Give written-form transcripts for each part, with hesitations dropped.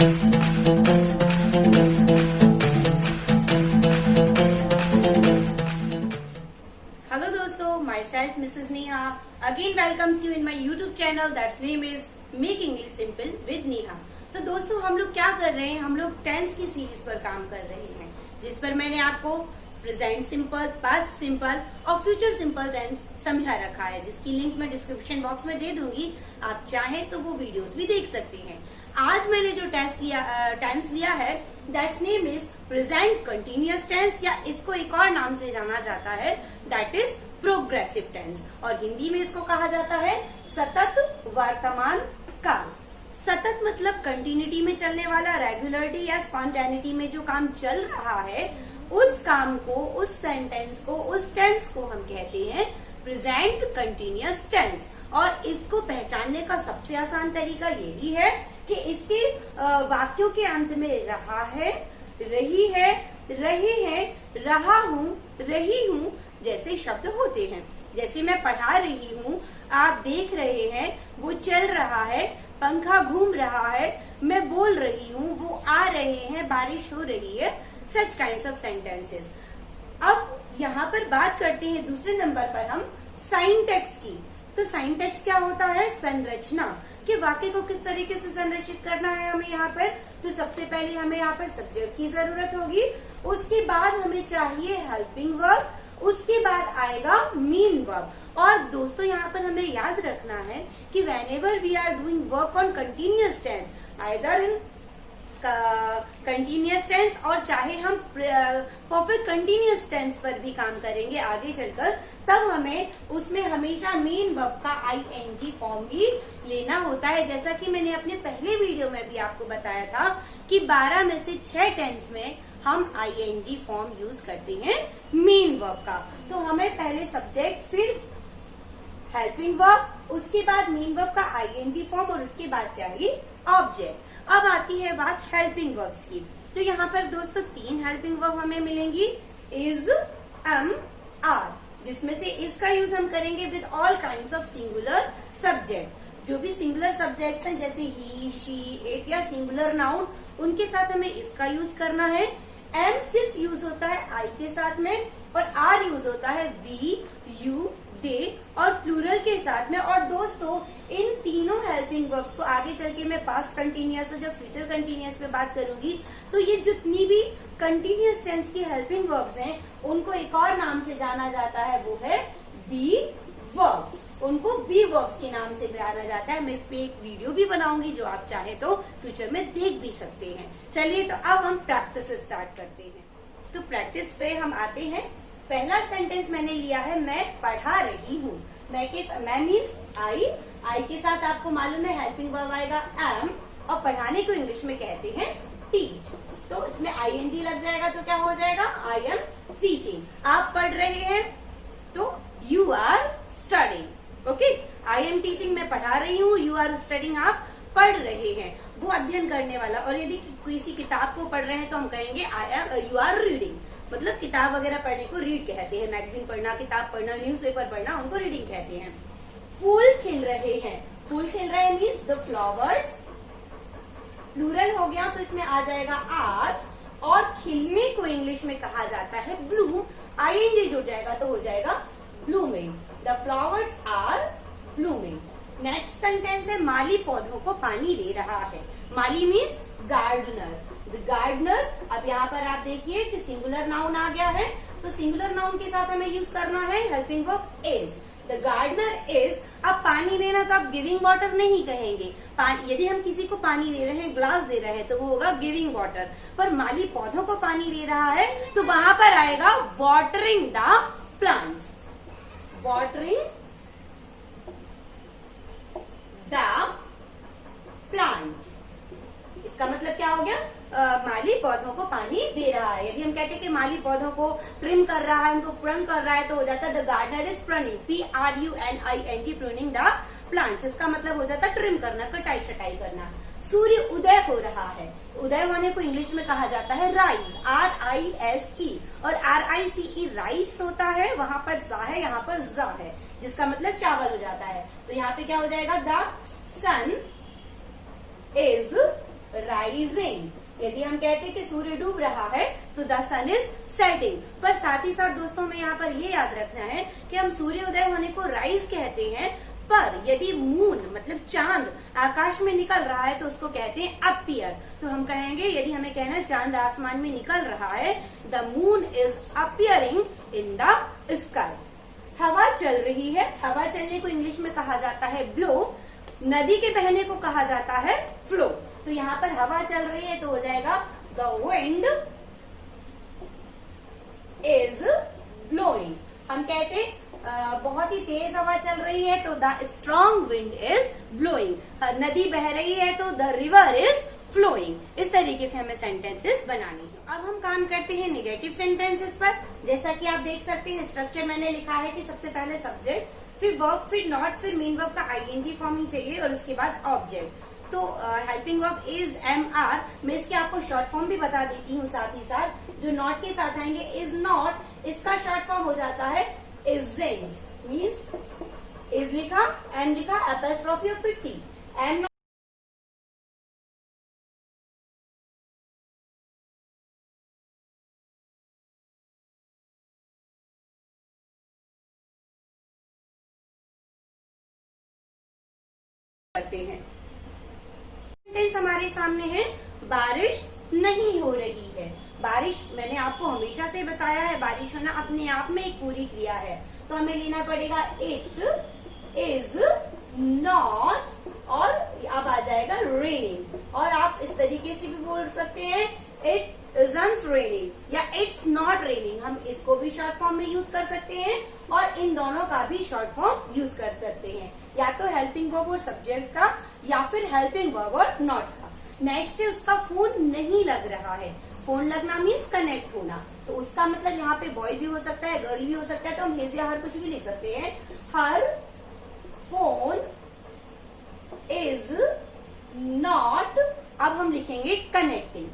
Hello दोस्तों, myself Mrs. Neha again welcomes you in my YouTube channel that's name is Make English Simple with Neha। तो दोस्तों हम लोग क्या कर रहे हैं, हम लोग टेंस की सीरीज पर काम कर रहे हैं, जिस पर मैंने आपको प्रेजेंट सिंपल, पास्ट सिंपल और फ्यूचर सिंपल टेंस समझा रखा है, जिसकी लिंक मैं डिस्क्रिप्शन बॉक्स में दे दूंगी। आप चाहें तो वो वीडियोस भी देख सकते हैं। आज मैंने जो टेंस लिया है that's name is present continuous tense, या इसको एक और नाम से जाना जाता है दैट इज प्रोग्रेसिव टेंस, और हिंदी में इसको कहा जाता है सतत वर्तमान काल। सतत मतलब कंटिन्यूटी में चलने वाला, रेगुलरिटी या स्पॉन्टेनिटी में जो काम चल रहा है उस काम को, उस सेंटेंस को, उस टेंस को हम कहते हैं प्रेजेंट कंटिन्यूअस टेंस। और इसको पहचानने का सबसे आसान तरीका यही है कि इसके वाक्यों के अंत में रहा है, रही है, रहे हैं, रहा हूँ, रही हूँ जैसे शब्द होते हैं। जैसे मैं पढ़ा रही हूँ, आप देख रहे हैं, वो चल रहा है, पंखा घूम रहा है, मैं बोल रही हूँ, वो आ रहे हैं, बारिश हो रही है, सच काइंड्स ऑफ सेंटेंसेस। अब यहाँ पर बात करते हैं दूसरे नंबर पर हम साइंटेक्स की। तो साइंटेक्स क्या होता है? संरचना, कि वाक्य को किस तरीके से संरचित करना है हमें यहाँ पर। तो सबसे पहले हमें यहाँ पर सब्जेक्ट की जरूरत होगी, उसके बाद हमें चाहिए हेल्पिंग वर्ब, उसके बाद आएगा मीन वर्ब। और दोस्तों यहाँ पर हमें याद रखना है कि whenever we are doing work on continuous tense, either in continuous tense और चाहे हम परफेक्ट कंटिन्यूअस टेंस पर भी काम करेंगे आगे चलकर, तब हमें उसमें हमेशा मेन वर्ब का आईएनजी फॉर्म भी लेना होता है। जैसा कि मैंने अपने पहले वीडियो में भी आपको बताया था कि 12 में से 6 टेंस में हम आईएनजी फॉर्म यूज करते हैं मेन वर्ब का। तो हमें पहले सब्जेक्ट, फिर हेल्पिंग वर्ब, उसके बाद मेन वर्ब का आईएनजी फॉर्म और उसके बाद चाहिए ऑब्जेक्ट। अब आती है बात हेल्पिंग वर्ब्स की। तो यहाँ पर दोस्तों 3 हेल्पिंग वर्ब हमें मिलेंगी, इज, एम, आर, जिसमें से इसका यूज हम करेंगे with all kinds of singular subject. जो भी सिंगुलर सब्जेक्ट्स हैं जैसे ही, शी, इट या सिंगुलर नाउन, उनके साथ हमें इसका यूज करना है। एम सिर्फ यूज होता है आई के साथ में, और आर यूज होता है वी, यू, दे और प्लूरल के साथ में। और दोस्तों इन तीनों हेल्पिंग वर्ब्स को आगे चल के मैं पास्ट कंटिन्यूअस और जब फ्यूचर कंटिन्यूअस पे बात करूंगी तो ये जितनी भी कंटिन्यूअस टेंस की हेल्पिंग वर्ब्स हैं उनको एक और नाम से जाना जाता है, वो है बी वर्ब्स। उनको बी वर्ब्स के नाम से जाना जाता है। मैं इस पे एक वीडियो भी बनाऊंगी जो आप चाहे तो फ्यूचर में देख भी सकते हैं। चलिए तो अब हम प्रैक्टिस स्टार्ट करते हैं। तो प्रैक्टिस पे हम आते हैं। पहला सेंटेंस मैंने लिया है, मैं पढ़ा रही हूँ। मैं मीन्स आई के साथ आपको मालूम है हेल्पिंग वर्ब आएगा एम, और पढ़ाने को इंग्लिश में कहते हैं टीच। तो इसमें आईएनजी लग जाएगा तो क्या हो जाएगा? I am teaching. आप पढ़ रहे हैं तो you are studying. Okay, I am teaching, मैं पढ़ा रही हूँ, यू आर स्टडिंग, आप पढ़ रहे हैं, वो अध्ययन करने वाला। और यदि किसी किताब को पढ़ रहे हैं तो हम कहेंगे यू आर रीडिंग, मतलब किताब वगैरह पढ़ने को रीड कहते हैं। मैगजीन पढ़ना, किताब पढ़ना, न्यूज़पेपर पढ़ना, उनको रीडिंग कहते हैं। फूल खिल रहे हैं, फूल खिल रहे हैं मीन्स द फ्लावर्स, प्लूरल हो गया तो इसमें आ जाएगा आर, और खिलने को इंग्लिश में कहा जाता है ब्लूम। आईएनजी जुड़ जाएगा तो हो जाएगा blooming, the flowers are blooming. Next sentence है, माली पौधों को पानी दे रहा है। माली मीन्स गार्डनर, द गार्डनर। अब यहाँ पर आप देखिए कि सिंगुलर नाउन आ गया है, तो सिंगुलर नाउन के साथ हमें यूज करना है helping verb is. The gardener is. अब पानी देना तो आप गिविंग वाटर नहीं कहेंगे। यदि हम किसी को पानी दे रहे हैं, ग्लास दे रहे हैं, तो वो होगा गिविंग वाटर। पर माली पौधों को पानी दे रहा है तो वहां पर आएगा watering the plants, watering the plants. इसका मतलब क्या हो गया? माली पौधों को पानी दे रहा है। यदि हम कहते हैं कि माली पौधों को ट्रिम कर रहा है, उनको प्रण कर रहा है, तो हो जाता है the gardener is pruning, PRUNING, pruning the plants. इसका मतलब हो जाता है ट्रिम करना, कटाई छटाई करना। सूर्य उदय हो रहा है, उदय होने को इंग्लिश में कहा जाता है राइज, RISE, और RICE राइस होता है, वहां पर सा है, यहाँ पर जा है, जिसका मतलब चावल हो जाता है। तो यहाँ पे क्या हो जाएगा? The sun is rising. यदि हम कहते हैं कि सूर्य डूब रहा है तो द सन इज सेटिंग। पर साथ ही साथ दोस्तों में यहाँ पर ये याद रखना है कि हम सूर्योदय होने को राइज कहते हैं, पर यदि मून मतलब चांद आकाश में निकल रहा है तो उसको कहते हैं अपीयर। तो हम कहेंगे, यदि हमें कहना है चांद आसमान में निकल रहा है, the moon is appearing in the sky. हवा चल रही है, हवा चलने को इंग्लिश में कहा जाता है ब्लो, नदी के बहने को कहा जाता है फ्लो। तो यहाँ पर हवा चल रही है तो हो जाएगा द विंड इज ब्लोइंग। हम कहते बहुत ही तेज हवा चल रही है तो the strong wind is blowing. नदी बह रही है तो द रिवर इज फ्लोइंग। इस तरीके से हमें सेंटेंसेस बनानी है। अब हम काम करते हैं नेगेटिव सेंटेंसेस पर। जैसा कि आप देख सकते हैं स्ट्रक्चर मैंने लिखा है कि सबसे पहले सब्जेक्ट, फिर वर्ब, फिर नॉट, फिर मेन वर्ब का आईएनजी फॉर्म ही चाहिए और उसके बाद ऑब्जेक्ट। तो helping verb is, am, are. मैं इसके आपको शॉर्ट फॉर्म भी बता देती हूँ साथ ही साथ। जो नॉट के साथ आएंगे इज नॉट, इसका शॉर्ट फॉर्म हो जाता है isn't, मीन्स इज लिखा, एन लिखा, एपोस्ट्रोफी और फिर टी। एम करते हैं। सेंटेंस हमारे सामने है, बारिश नहीं हो रही है। बारिश मैंने आपको हमेशा से बताया है, बारिश होना अपने आप में एक पूरी क्रिया है। तो हमें लेना पड़ेगा इट इज नॉट और अब आ जाएगा रेनिंग। और आप इस तरीके से भी बोल सकते हैं इट इजंट रेनिंग या इट्स नॉट रेनिंग। हम इसको भी शॉर्ट फॉर्म में यूज कर सकते हैं और इन दोनों का भी शॉर्ट फॉर्म यूज कर सकते हैं, या तो हेल्पिंग वर्ब और सब्जेक्ट का या फिर हेल्पिंग वर्ब और नॉट का। नेक्स्ट है उसका फोन नहीं लग रहा है। फोन लगना मीन्स कनेक्ट होना, तो उसका मतलब यहाँ पे बॉय भी हो सकता है, गर्ल भी हो सकता है, तो हम हिज या हर कुछ भी लिख सकते हैं। हर फोन इज नॉट, अब हम लिखेंगे connecting.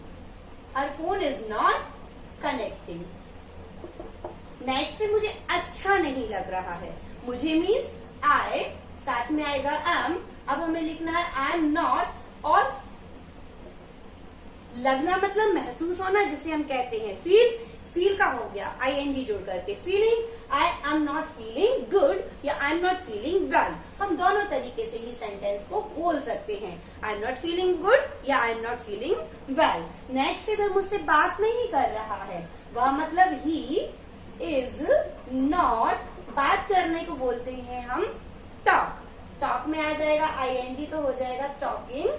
Her phone is not connecting. Next है मुझे अच्छा नहीं लग रहा है। मुझे मीन्स आई, साथ में आएगा एम। अब हमें लिखना है आई एम नॉट, और लगना मतलब महसूस होना, जिसे हम कहते हैं फील। फील का हो गया आईएनजी जोड़ करके, feeling, I am not feeling good या I am not feeling well. हम दोनों तरीके से ही सेंटेंस को बोल सकते हैं, I am not feeling good या I am not feeling well. Next है वह मुझसे बात नहीं कर रहा है। वह मतलब ही इज नॉट, बात करने को बोलते हैं हम टॉक। टॉक में आ जाएगा आईएनजी तो हो जाएगा टॉकिंग,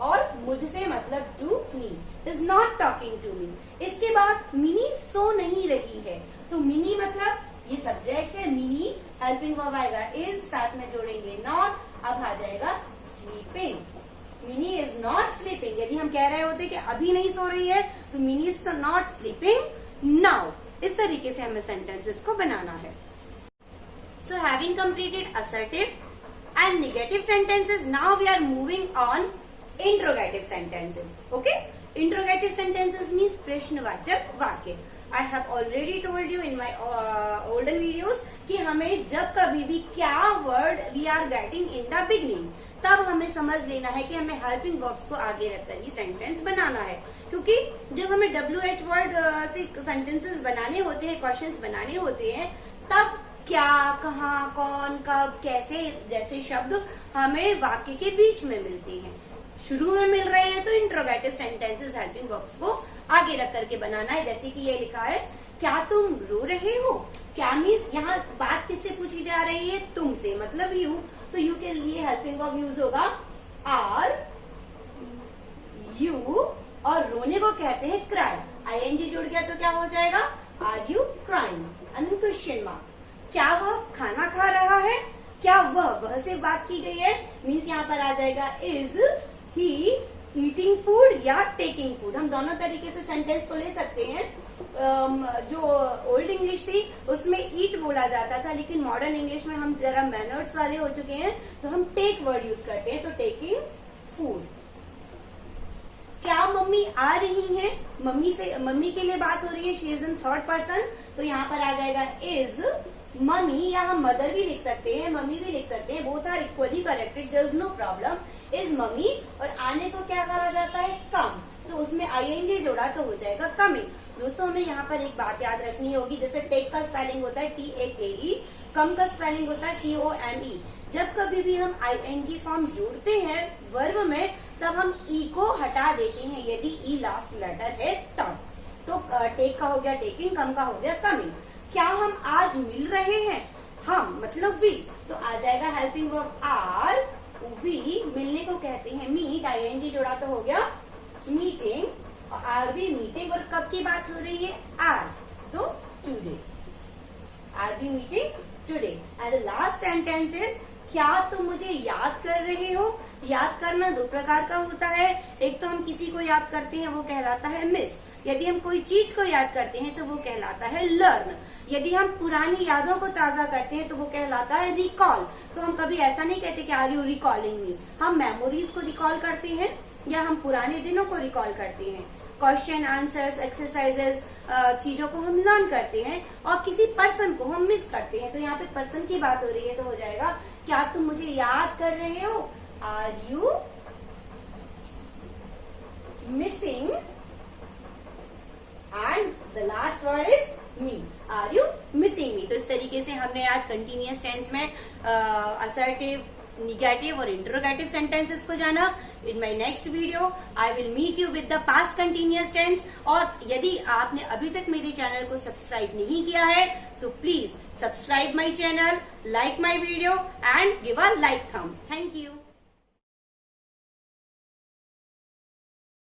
और मुझसे मतलब to me, is not talking to me. इसके बाद मिनी सो नहीं रही है। तो मिनी मतलब ये सब्जेक्ट है, मिनी हेल्पिंग वर्ब आएगा इज, साथ में जोड़ेंगे नॉट, अब आ जाएगा sleeping. Mini is not sleeping. यदि हम कह रहे होते कि अभी नहीं सो रही है तो Mini is not sleeping now. इस तरीके से हमें सेंटेंसेस को बनाना है। So having completed assertive and negative sentences, now we are moving on interrogative sentences. Okay, interrogative sentences means प्रश्नवाचक वाक्य। I have already told you in my olden videos कि हमें जब कभी भी क्या word we are getting in the beginning, तब हमें समझ लेना है कि हमें हेल्पिंग वर्ब्स को आगे रखकर ही सेंटेंस बनाना है। क्योंकि जब हमें WH वर्ड से सेंटेंसेस बनाने होते हैं, क्वेश्चंस बनाने होते हैं, तब क्या, कहाँ, कौन, कब, कैसे जैसे शब्द हमें वाक्य के बीच में मिलते हैं। शुरू में मिल रहे हैं तो इंट्रोगेटिव सेंटेंसेस हेल्पिंग वर्ब्स को आगे रख करके बनाना है। जैसे कि ये लिखा है, क्या तुम रो रहे हो। क्या मीन्स यहाँ बात किससे पूछी जा रही है, तुमसे, मतलब यू। तो यू के लिए हेल्पिंग वर्ब यूज होगा आर यू, और रोने को कहते हैं क्राई। आईएनजी जुड़ गया तो क्या हो जाएगा, are you crying, and question mark. क्या वह खाना खा रहा है। क्या वह से बात की गई है, मीन्स यहाँ पर आ जाएगा इज ही ईटिंग फूड या टेकिंग फूड। हम दोनों तरीके से सेंटेंस को ले सकते हैं। जो ओल्ड इंग्लिश थी उसमें ईट बोला जाता था, लेकिन मॉडर्न इंग्लिश में हम जरा मैनर्स वाले हो चुके हैं तो हम टेक वर्ड यूज करते हैं, तो टेकिंग फूड। क्या मम्मी आ रही हैं, मम्मी के लिए बात हो रही है, she is in third person, तो यहाँ पर आ जाएगा इज मम्मी या हम मदर भी लिख सकते हैं, मम्मी भी लिख सकते हैं, both are equally corrected, there is no problem, is mummy. और आने को क्या कहा जाता है, कम, तो उसमें आईएनजी जोड़ा तो हो जाएगा कमिंग। दोस्तों हमें यहाँ पर एक बात याद रखनी होगी, जैसे टेक का स्पेलिंग होता है TAKE, कम का स्पेलिंग होता है COME। जब कभी भी हम आईएनजी फॉर्म जोड़ते हैं वर्ब में, तब हम ई को हटा देते हैं यदि ई लास्ट लेटर है तब। तो टेक का हो गया टेकिंग, कम का हो गया कमिंग। क्या हम आज मिल रहे हैं, हम मतलब वी, तो आ जाएगा हेल्पिंग वर्ब आर, वी मिलने को कहते हैं मीट, आईएनजी जोड़ा तो हो गया मीटिंग, और आर वी मीटिंग। और कब की बात हो रही है, आज, तो today, are we meeting today. And the last sentence is, क्या तुम मुझे याद कर रहे हो। याद करना दो प्रकार का होता है, एक तो हम किसी को याद करते हैं, वो कहलाता है मिस। यदि हम कोई चीज को याद करते हैं तो वो कहलाता है लर्न। यदि हम पुरानी यादों को ताजा करते हैं तो वो कहलाता है रिकॉल। तो हम कभी ऐसा नहीं कहते कि आर यू रिकॉलिंग मी, हम मेमोरीज को रिकॉल करते हैं या हम पुराने दिनों को रिकॉल करते हैं। क्वेश्चन आंसर्स, एक्सरसाइजेस, चीजों को हम लर्न करते हैं, और किसी पर्सन को हम मिस करते हैं। तो यहाँ पे पर्सन की बात हो रही है, तो हो जाएगा क्या तुम मुझे याद कर रहे हो, are you missing, and the last word is me, are you missing me. तो इस तरीके से हमने आज कंटिन्यूअस टेंस में असर्टिव, निगेटिव और इंटरोगेटिव सेंटेंसेस को जाना। In my next video I will meet you with the past continuous tense. और यदि आपने अभी तक मेरे चैनल को सब्सक्राइब नहीं किया है तो please subscribe my channel, like my video and give a like thumb. Thank you.